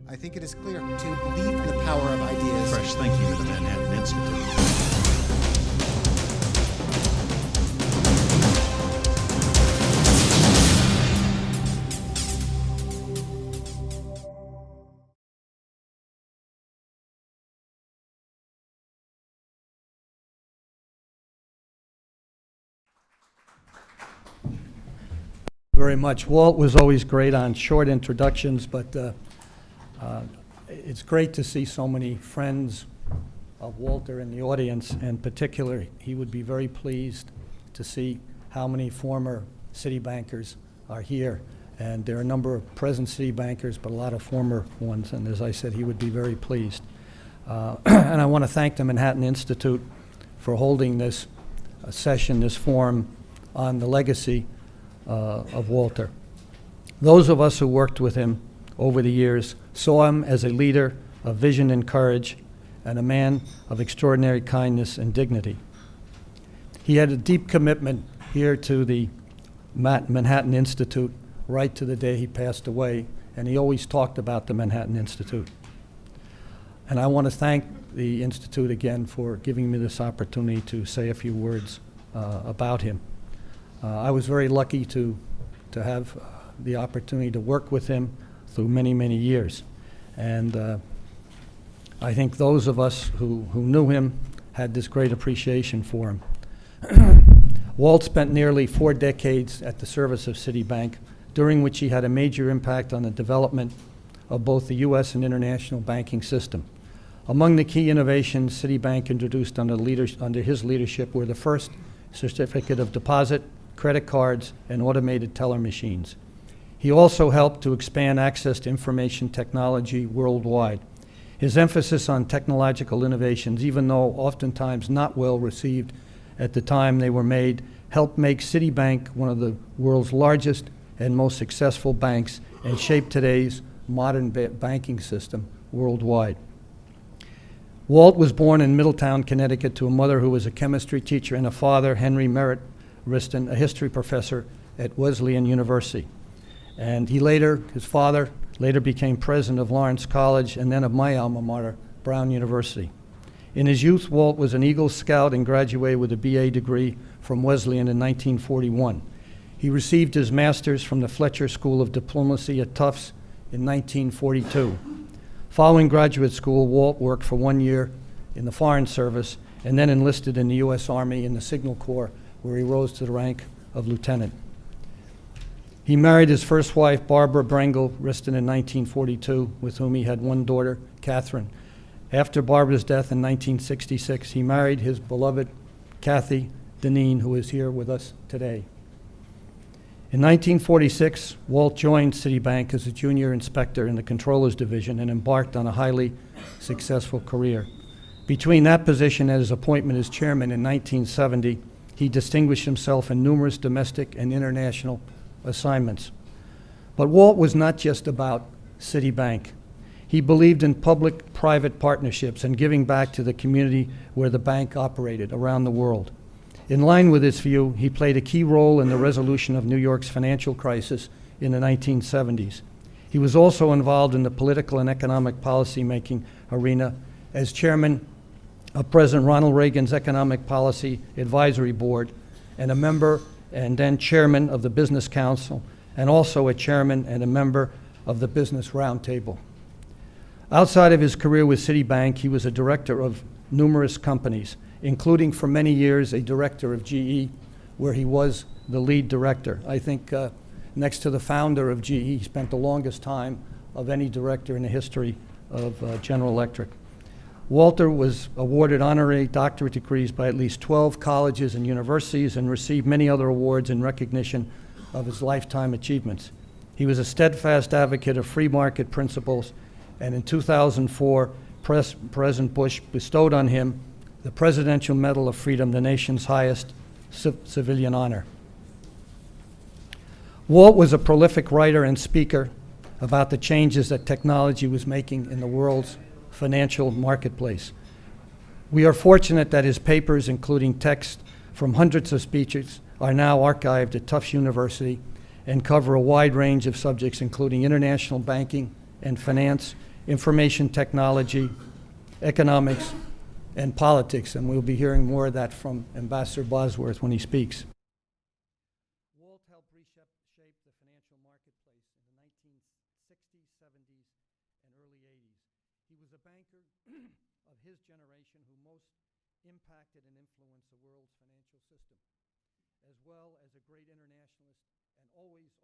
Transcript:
I think it is clear to believe in the power of ideas. Fresh thinking of the Manhattan Institute. Very much. Walt was always great on short introductions, but it's great to see so many friends of Walter in the audience. In particular, he would be very pleased to see how many former city bankers are here. And there are a number of present city bankers, but a lot of former ones. And as I said, he would be very pleased. And I want to thank the Manhattan Institute for holding this session, this forum on the legacy of Walter. Those of us who worked with him over the years saw him as a leader of vision and courage and a man of extraordinary kindness and dignity. He had a deep commitment here to the Manhattan Institute right to the day he passed away, and he always talked about the Manhattan Institute. And I want to thank the Institute again for giving me this opportunity to say a few words about him. I was very lucky to have the opportunity to work with him through many, many years. And I think those of us who knew him had this great appreciation for him. Walt spent nearly 4 decades at the service of Citibank, during which he had a major impact on the development of both the U.S. and international banking system. Among the key innovations Citibank introduced under his leadership were the first certificate of deposit, credit cards, and automated teller machines. He also helped to expand access to information technology worldwide. His emphasis on technological innovations, even though oftentimes not well received at the time they were made, helped make Citibank one of the world's largest and most successful banks and shaped today's modern banking system worldwide. Walt was born in Middletown, Connecticut, to a mother who was a chemistry teacher and a father, Henry Wriston, a history professor at Wesleyan University. And his father later became president of Lawrence College and then of my alma mater, Brown University. In his youth, Walt was an Eagle Scout and graduated with a BA degree from Wesleyan in 1941. He received his master's from the Fletcher School of Diplomacy at Tufts in 1942. Following graduate school, Walt worked for 1 year in the Foreign Service and then enlisted in the U.S. Army in the Signal Corps, where he rose to the rank of lieutenant. He married his first wife, Barbara Brengle Wriston, in 1942, with whom he had one daughter, Catherine. After Barbara's death in 1966, he married his beloved Kathy Deneen, who is here with us today. In 1946, Walt joined Citibank as a junior inspector in the Controllers Division and embarked on a highly successful career. Between that position and his appointment as chairman in 1970, he distinguished himself in numerous domestic and international assignments. But Walt was not just about Citibank. He believed in public-private partnerships and giving back to the community where the bank operated around the world. In line with this view, he played a key role in the resolution of New York's financial crisis in the 1970s. He was also involved in the political and economic policy-making arena as chairman of President Ronald Reagan's Economic Policy Advisory Board and a member and then chairman of the Business Council, and also a chairman and a member of the Business Roundtable. Outside of his career with Citibank, he was a director of numerous companies, including for many years a director of GE, where he was the lead director. I think next to the founder of GE, he spent the longest time of any director in the history of General Electric. Walter was awarded honorary doctorate degrees by at least 12 colleges and universities and received many other awards in recognition of his lifetime achievements. He was a steadfast advocate of free market principles, and in 2004, President Bush bestowed on him the Presidential Medal of Freedom, the nation's highest civilian honor. Walt was a prolific writer and speaker about the changes that technology was making in the world's financial marketplace. We are fortunate that his papers, including text from hundreds of speeches, are now archived at Tufts University and cover a wide range of subjects, including international banking and finance, information technology, economics, and politics, and we'll be hearing more of that from Ambassador Bosworth when he speaks. Walt helped reshape the financial marketplace in the 1960s, 70s, and early 80s. He was a banker of his generation who most impacted and influenced the world's financial system, as well as a great internationalist and always